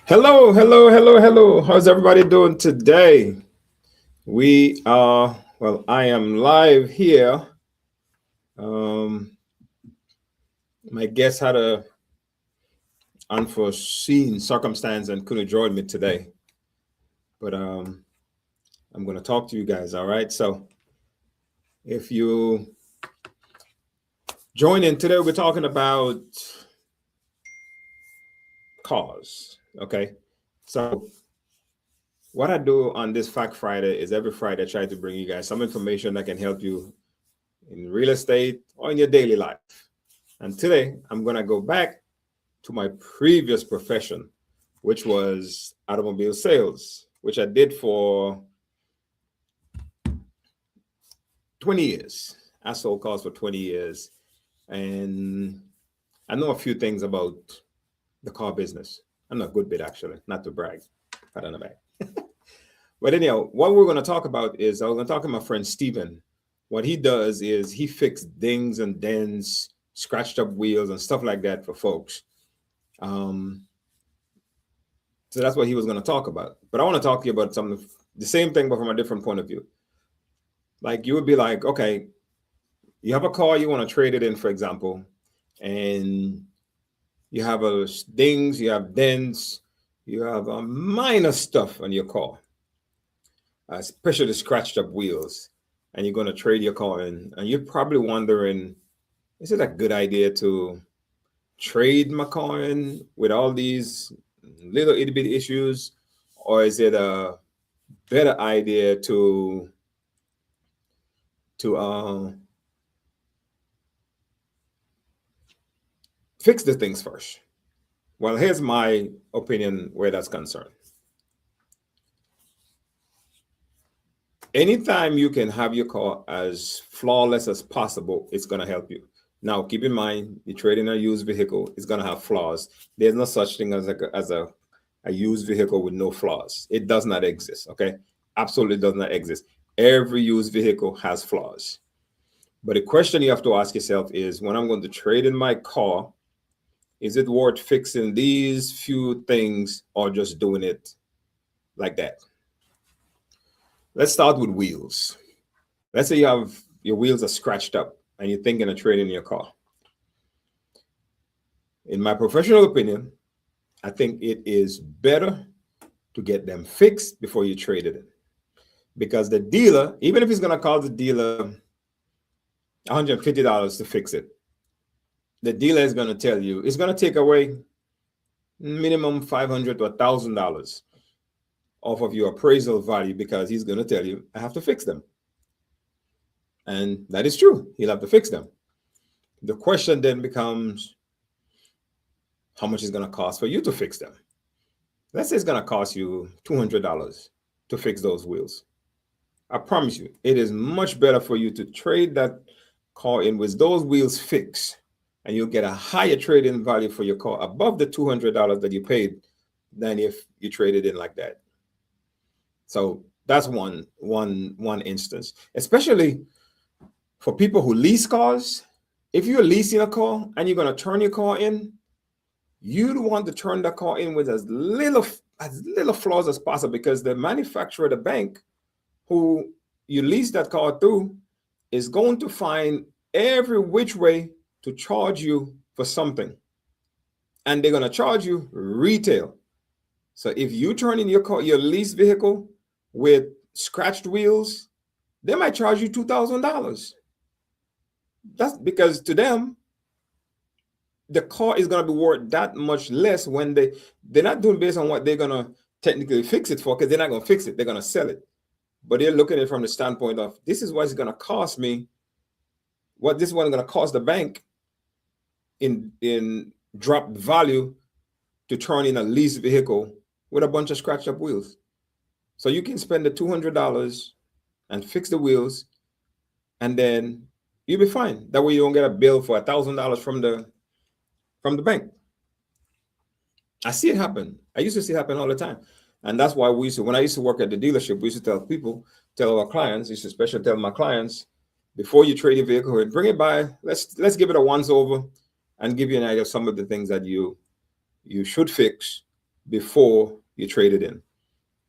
Hello, hello, hello, hello. How's everybody doing today? I am live here. Um, my guest had a unforeseen circumstance and couldn't join me today, but I'm going to talk to you guys. All right. So if you join in today, we're talking about cars. Okay. So what I do on this Fact Friday is every Friday I try to bring you guys some information that can help you in real estate or in your daily life. And today I'm going to go back to my previous profession, which was automobile sales, which I did for 20 years. I sold cars for 20 years. And I know a few things about the car business. I know a good bit, actually, not to brag, pat on the back. But anyhow, what we're going to talk about is I was going to talk to my friend Steven. What he does is he fixes dings and dents, scratched up wheels, and stuff like that for folks. Um, so that's what he was going to talk about. But I want to talk to you about something, the same thing, but from a different point of view. Like you would be like, okay, you have a car, you want to trade it in, for example, and you have a dings, you have dents, you have a minor stuff on your car, especially scratched up wheels, and you're going to trade your car in, and you're probably wondering, is it a good idea to trade my car in with all these little itty bitty issues, or is it a better idea to fix the things first? Well, here's my opinion where that's concerned. Anytime you can have your car as flawless as possible, it's going to help you. Now, keep in mind, you're trading a used vehicle, it's going to have flaws. There's no such thing as a used vehicle with no flaws. It does not exist, okay? Absolutely does not exist. Every used vehicle has flaws. But the question you have to ask yourself is, when I'm going to trade in my car, is it worth fixing these few things or just doing it like that? Let's start with wheels. Let's say you have your wheels are scratched up and you're thinking of trading your car. In my professional opinion, I think it is better to get them fixed before you trade it in. Because the dealer, even if he's going to cost the dealer $150 to fix it, the dealer is going to tell you it's going to take away minimum $500 to $1,000 off of your appraisal value, because he's going to tell you, I have to fix them. And that is true. He'll have to fix them. The question then becomes, how much is going to cost for you to fix them? Let's say it's going to cost you $200 to fix those wheels. I promise you, it is much better for you to trade that car in with those wheels fixed, and you'll get a higher trade-in value for your car above the $200 that you paid than if you traded in like that. So that's one instance, especially for people who lease cars. If you're leasing a car and you're going to turn your car in, you'd want to turn the car in with as little flaws as possible, because the manufacturer, the bank who you lease that car through, is going to find every which way to charge you for something. And they're going to charge you retail. So if you turn in your car, your lease vehicle, with scratched wheels, they might charge you $2,000. That's because to them, the car is going to be worth that much less when they're not doing based on what they're going to technically fix it for, because they're not going to fix it. They're going to sell it. But they're looking at it from the standpoint of, this is what it's going to cost me, what this one is going to cost the bank in dropped value to turn in a lease vehicle with a bunch of scratched up wheels. So you can spend the $200 and fix the wheels, and then you'll be fine. That way you don't get a bill for $1,000 from the bank. I see it happen. I used to see it happen all the time. And that's why when I used to work at the dealership, we used to tell our clients, especially tell my clients, before you trade your vehicle and bring it by, let's give it a once over and give you an idea of some of the things that you should fix before you trade it in,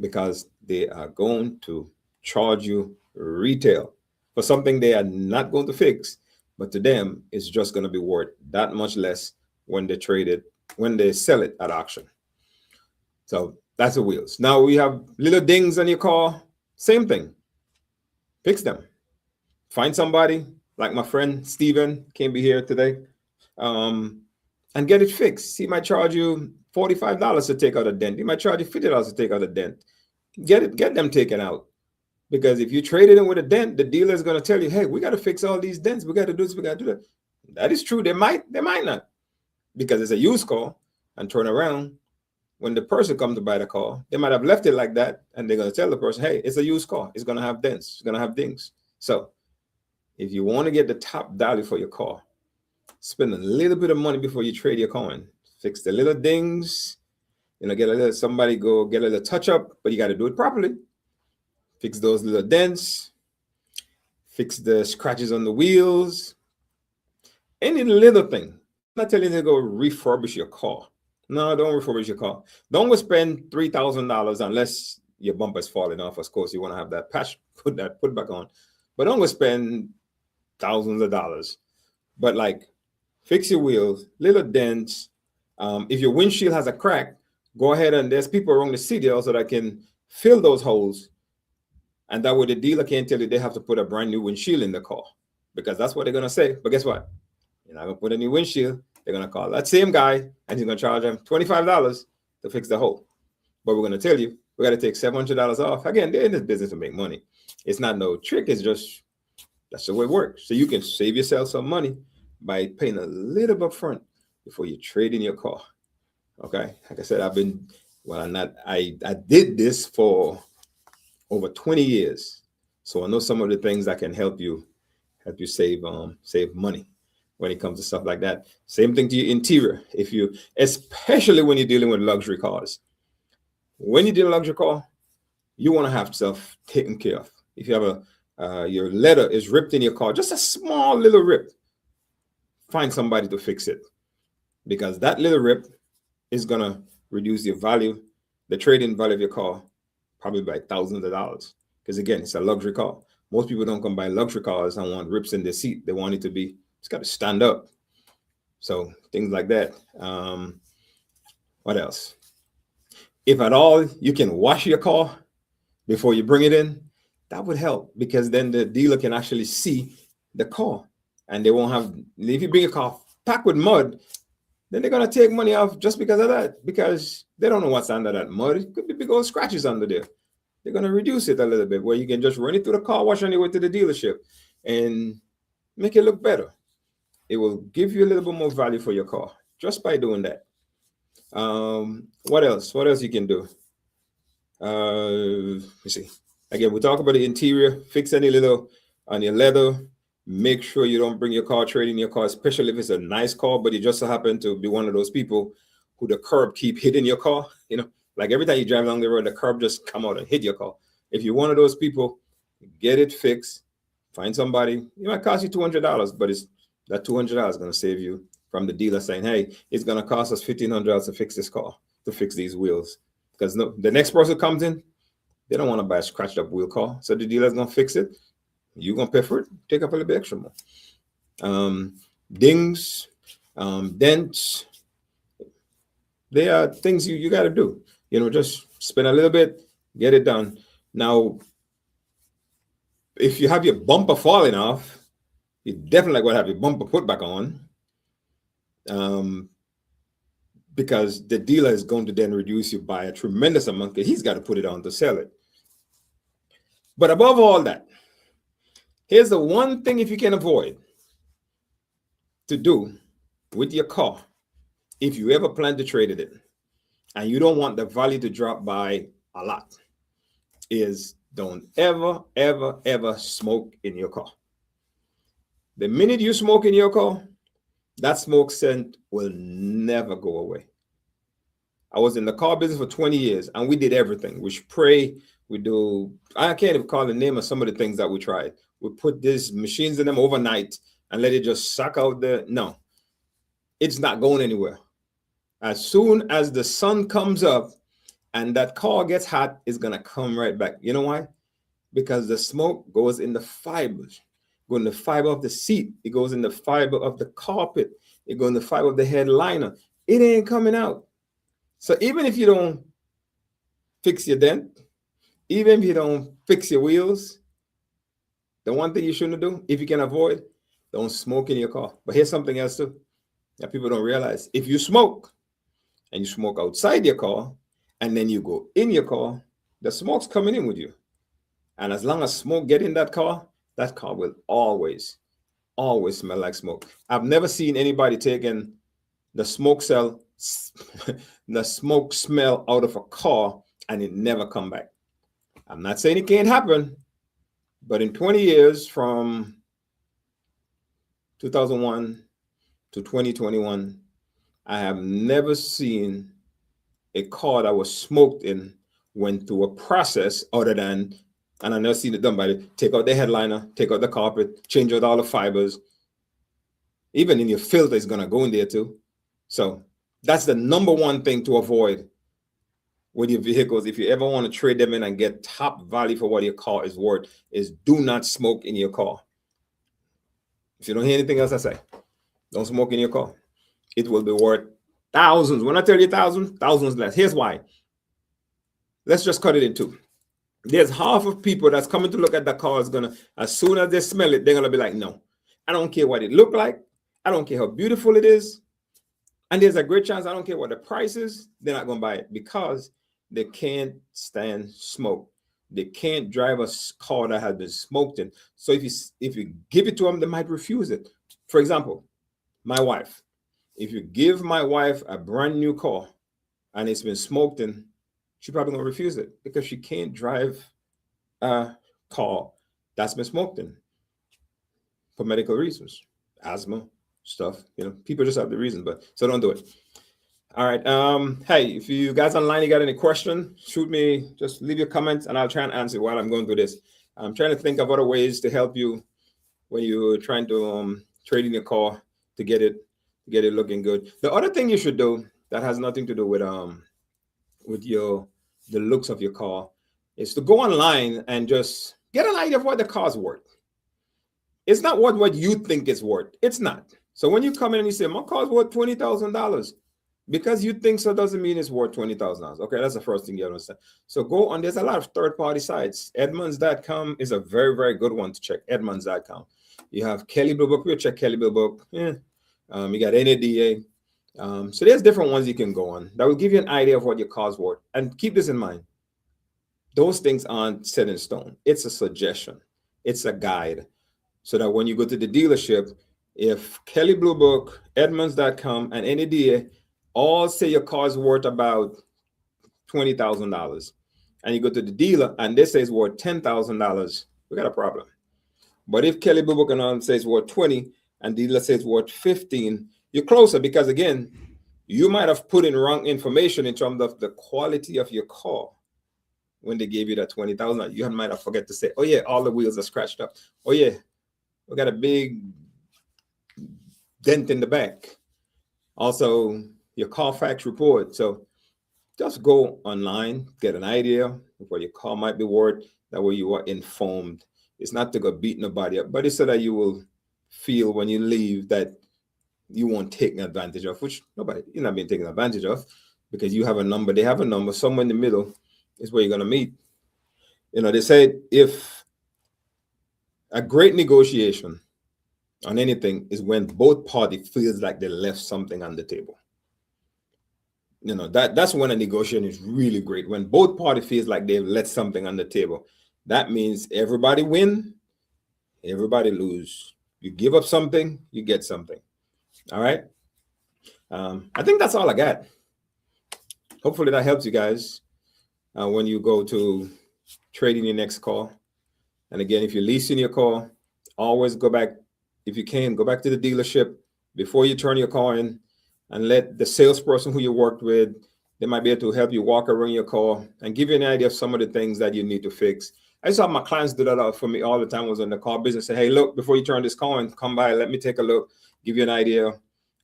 because they are going to charge you retail for something they are not going to fix, but to them it's just going to be worth that much less when they trade it, when they sell it at auction. So that's the wheels. Now we have little dings on your car. Same thing. Fix them. Find somebody like my friend Steven came be here today, um, and get it fixed. He might charge you $45 to take out a dent. He might charge you $50 to take out a dent. Get them taken out. Because if you trade it in with a dent, the dealer is going to tell you, hey, we got to fix all these dents. We got to do this. We got to do that. That is true. They might not, because it's a used car, and turn around. When the person comes to buy the car, they might have left it like that, and they're going to tell the person, hey, it's a used car. It's going to have dents. It's going to have dings. So if you want to get the top value for your car, spend a little bit of money before you trade your car in. Fix the little dings, get a little, somebody go get a little touch up, but you got to do it properly. Fix those little dents, fix the scratches on the wheels, any little thing. I'm not telling you to go refurbish your car. No, don't refurbish your car. Don't go spend $3,000 unless your bumper is falling off. Of course, you want to have that patch put back on, but don't go spend thousands of dollars. But like, fix your wheels, little dents. If your windshield has a crack, go ahead, and there's people around the city also that can fill those holes. And that way the dealer can't tell you they have to put a brand new windshield in the car, because that's what they're going to say. But guess what? You're not going to put a new windshield. They're going to call that same guy, and he's going to charge them $25 to fix the hole. But we're going to tell you, we got to take $700 off. Again, they're in this business to make money. It's not no trick. It's just, that's the way it works. So you can save yourself some money by paying a little bit up front before you trade in your car. Okay. Like I said, I did this for over 20 years. So I know some of the things that can help you save money when it comes to stuff like that. Same thing to your interior. Especially when you're dealing with luxury cars. When you deal with a luxury car, you want to have stuff taken care of. If you have your leather is ripped in your car, just a small little rip, find somebody to fix it, because that little rip is gonna reduce your value, the trade-in value of your car, probably by thousands of dollars. Because again, it's a luxury car. Most people don't come buy luxury cars and want rips in their seat. They want it to be, it's got to stand up. So things like that. What else? If at all you can wash your car before you bring it in, that would help, because then the dealer can actually see the car, and they won't have, if you bring a car packed with mud, then they're going to take money off just because of that, because they don't know what's under that mud. It could be big old scratches under there. They're going to reduce it a little bit, where you can just run it through the car wash on your way to the dealership and make it look better. It will give you a little bit more value for your car just by doing that. What else? What else you can do? Let's see. Again, we talk about the interior. Fix any little on your leather. Make sure you don't bring your car, trade in your car, especially if it's a nice car, but you just so happen to be one of those people who the curb keep hitting your car. Like every time you drive along the road, the curb just come out and hit your car. If you're one of those people, get it fixed. Find somebody. It might cost you $200, but it's that $200 is going to save you from the dealer saying, hey, it's going to cost us $1,500 to fix this car, to fix these wheels. Because the next person comes in, they don't want to buy a scratched up wheel car. So the dealer's going to fix it. You're going to pay for it. Take up a little bit extra more. Dings, dents. They are things you got to do. Just spend a little bit, get it done. Now, if you have your bumper falling off, you definitely want to have your bumper put back on, because the dealer is going to then reduce you by a tremendous amount, because he's got to put it on to sell it. But above all that, here's the one thing, if you can avoid to do with your car, if you ever plan to trade it in and you don't want the value to drop by a lot, is don't ever, ever, ever smoke in your car. The minute you smoke in your car, that smoke scent will never go away. I was in the car business for 20 years, and we did everything. We spray, we do, I can't even call the name of some of the things that we tried. We put these machines in them overnight and let it just suck out no, it's not going anywhere. As soon as the sun comes up and that car gets hot, it's gonna come right back. You know why? Because the smoke goes in the fibers, go in the fiber of the seat, it goes in the fiber of the carpet, it goes in the fiber of the headliner. It ain't coming out. So even if you don't fix your dent, even if you don't fix your wheels, the one thing you shouldn't do, if you can avoid, don't smoke in your car. But here's something else too that people don't realize. If you smoke and you smoke outside your car and then you go in your car, the smoke's coming in with you. And as long as smoke get in that car will always smell like smoke. I've never seen anybody taking the smoke cell, the smoke smell out of a car and it never come back. I'm not saying it can't happen, but in 20 years from 2001 to 2021, I have never seen a car that was smoked in went through a process other than, and I've never seen it done by take out the headliner, take out the carpet, change out all the fibers. Even in your filter is gonna go in there too. So that's the number one thing to avoid with your vehicles. If you ever want to trade them in and get top value for what your car is worth, is do not smoke in your car. If you don't hear anything else I say, don't smoke in your car. It will be worth thousands. When I tell you thousands, thousands less. Here's why. Let's just cut it in two. There's half of people that's coming to look at the car is gonna, as soon as they smell it, they're gonna be like, no, I don't care what it look like. I don't care how beautiful it is. And there's a great chance I don't care what the price is, they're not gonna buy it because they can't stand smoke. They can't drive a car that has been smoked in. So if you give it to them, they might refuse it. For example, my wife. If you give my wife a brand new car and it's been smoked in, she's probably gonna refuse it because she can't drive a car that's been smoked in for medical reasons, asthma stuff. You know, people just have the reason, but so don't do it. All right. Hey, if you guys online, you got any question, shoot me, just leave your comments and I'll try and answer while I'm going through this. I'm trying to think of other ways to help you when you're trying to trade in your car to get it looking good. The other thing you should do that has nothing to do with the looks of your car is to go online and just get an idea of what the car's worth. It's not what you think it's worth. It's not. So when you come in and you say my car's worth $20,000, because you think so doesn't mean it's worth $20,000. Okay, that's the first thing you understand. So go on. There's a lot of third-party sites. Edmunds.com is a very, very good one to check. Edmunds.com. You have Kelley Blue Book. We'll check Kelley Blue Book. You got NADA. So there's different ones you can go on that will give you an idea of what your car's worth. And keep this in mind. Those things aren't set in stone. It's a suggestion. It's a guide. So that when you go to the dealership, if Kelley Blue Book, Edmunds.com, and NADA all say your car's worth about $20,000, and you go to the dealer and they say it's worth $10,000, we got a problem. But if Kelley Blue Book and all says worth 20 and dealer says worth 15, you're closer because again, you might have put in wrong information in terms of the quality of your car when they gave you that 20,000. You might have forget to say, oh yeah, all the wheels are scratched up. Oh yeah, we got a big dent in the back. Also, your Carfax report. So just go online, get an idea of what your car might be worth. That way you are informed. It's not to go beat nobody up, but it's so that you will feel when you leave that you won't take advantage of, which you're not being taken advantage of because you have a number, they have a number, somewhere in the middle is where you're going to meet. You know, they said if a great negotiation on anything is when both parties feels like they left something on the table. You know, that's when a negotiation is really great. When both parties feels like they've let something on the table, that means everybody win, everybody lose. You give up something, you get something. All right. I think that's all I got. Hopefully that helps you guys when you go to trading your next car. And again, if you're leasing your car, always go back. If you can, go back to the dealership before you turn your car in and let the salesperson who you worked with, they might be able to help you walk around your car and give you an idea of some of the things that you need to fix. I used to have my clients do that for me all the time. Was in the car business. Say, hey, look, before you turn this car in, come by, let me take a look, give you an idea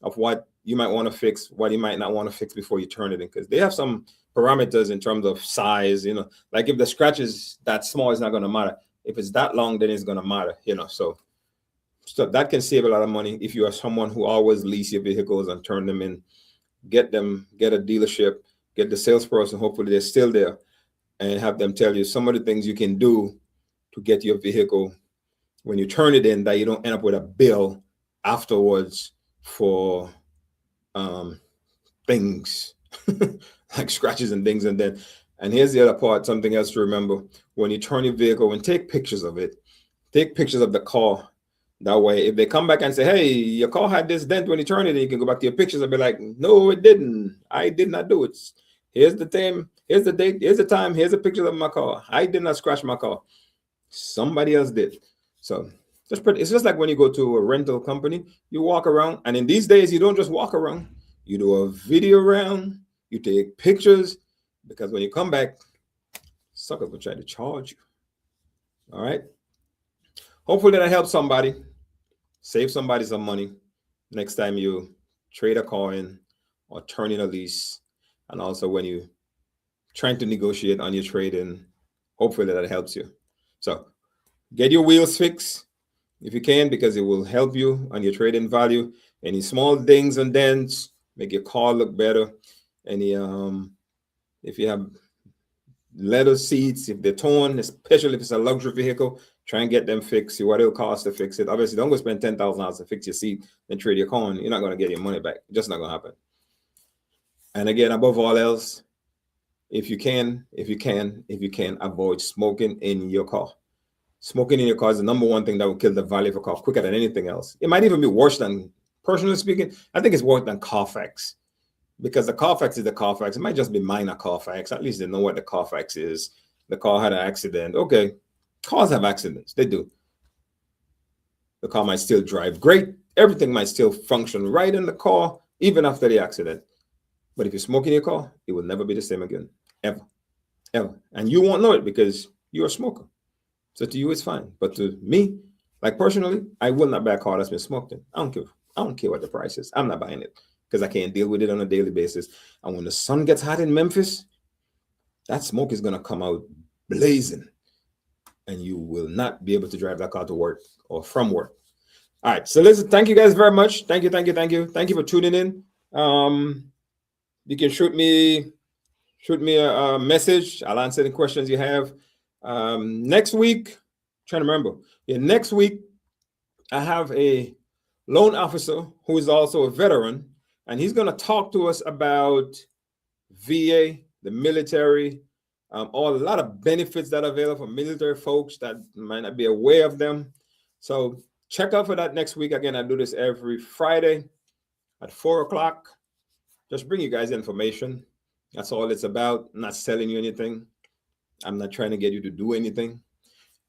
of what you might want to fix, what you might not want to fix before you turn it in, because they have some parameters in terms of size. Like if the scratch is that small, it's not going to matter. If it's that long, then it's going to matter. So that can save a lot of money if you are someone who always lease your vehicles and turn them in. Get a dealership, get the salesperson, hopefully they're still there, and have them tell you some of the things you can do to get your vehicle when you turn it in, that you don't end up with a bill afterwards for things like scratches and things. And here's the other part, something else to remember: when you turn your vehicle, and take pictures of it, take pictures of the car. That way, if they come back and say, hey, your car had this dent when you turned it, you can go back to your pictures and be like, no, it didn't. I did not do it. Here's the time. Here's the date. Here's the time. Here's a picture of my car. I did not scratch my car. Somebody else did. So it's just like when you go to a rental company, you walk around. And in these days, you don't just walk around. You do a video round. You take pictures. Because when you come back, suckers will try to charge you. All right. Hopefully that helps somebody, save somebody some money next time you trade a car in or turn in a lease. And also when you trying to negotiate on your trade in, hopefully that helps you. So get your wheels fixed if you can, because it will help you on your trade-in value. Any small dings and dents, make your car look better. Any if you have leather seats, if they're torn, especially if it's a luxury vehicle, try and get them fixed. See what it'll cost to fix it. Obviously, don't go spend $10,000 to fix your seat and trade your car in. You're not going to get your money back. It's just not going to happen. And again, above all else, if you can, avoid smoking in your car. Smoking in your car is the number one thing that will kill the value of a car quicker than anything else. It might even be worse than, personally speaking, I think it's worse than Carfax. Because the Carfax is the Carfax. It might just be minor Carfax. At least they know what the Carfax is. The car had an accident. Okay, cars have accidents. They do. The car might still drive great. Everything might still function right in the car, even after the accident. But if you smoke in your car, it will never be the same again. Ever. Ever. And you won't know it because you're a smoker. So to you, it's fine. But to me, like personally, I will not buy a car that's been smoked in. I don't care what the price is. I'm not buying it because I can't deal with it on a daily basis. And when the sun gets hot in Memphis, that smoke is going to come out blazing. And you will not be able to drive that car to work or from work. All right. So listen, thank you guys very much. Thank you. Thank you for tuning in. You can shoot me a message. I'll answer any questions you have. Next week, trying to remember. Yeah, next week, I have a loan officer who is also a veteran, and he's going to talk to us about VA, the military, a lot of benefits that are available for military folks that might not be aware of them. So check out for that next week. Again, I do this every Friday at 4:00. Just bring you guys information. That's all it's about. I'm not selling you anything. I'm not trying to get you to do anything.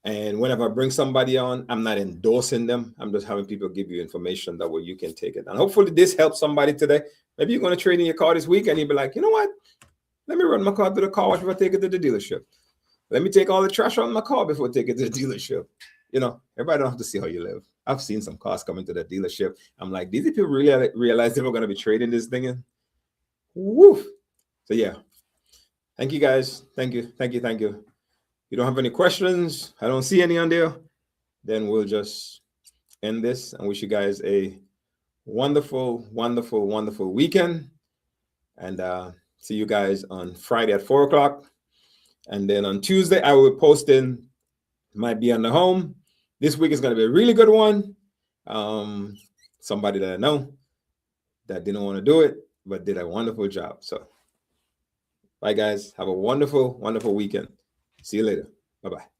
And whenever I bring somebody on, I'm not endorsing them. I'm just having people give you information that way you can take it. And hopefully this helps somebody today. Maybe you're going to trade in your car this week and you'll be like, you know what? Let me run my car to the car wash before I take it to the dealership. Let me take all the trash out of my car before I take it to the dealership. Everybody don't have to see how you live. I've seen some cars coming to the dealership. I'm like, these people really realize they were going to be trading this thing in? Woof. So yeah. Thank you guys. Thank you. You don't have any questions? I don't see any on there. Then we'll just end this and wish you guys a wonderful, wonderful, wonderful weekend. And see you guys on Friday at 4:00. And then on Tuesday, I will be posting might be on the home. This week is going to be a really good one. Somebody that I know that didn't want to do it, but did a wonderful job. So bye, guys. Have a wonderful, wonderful weekend. See you later. Bye-bye.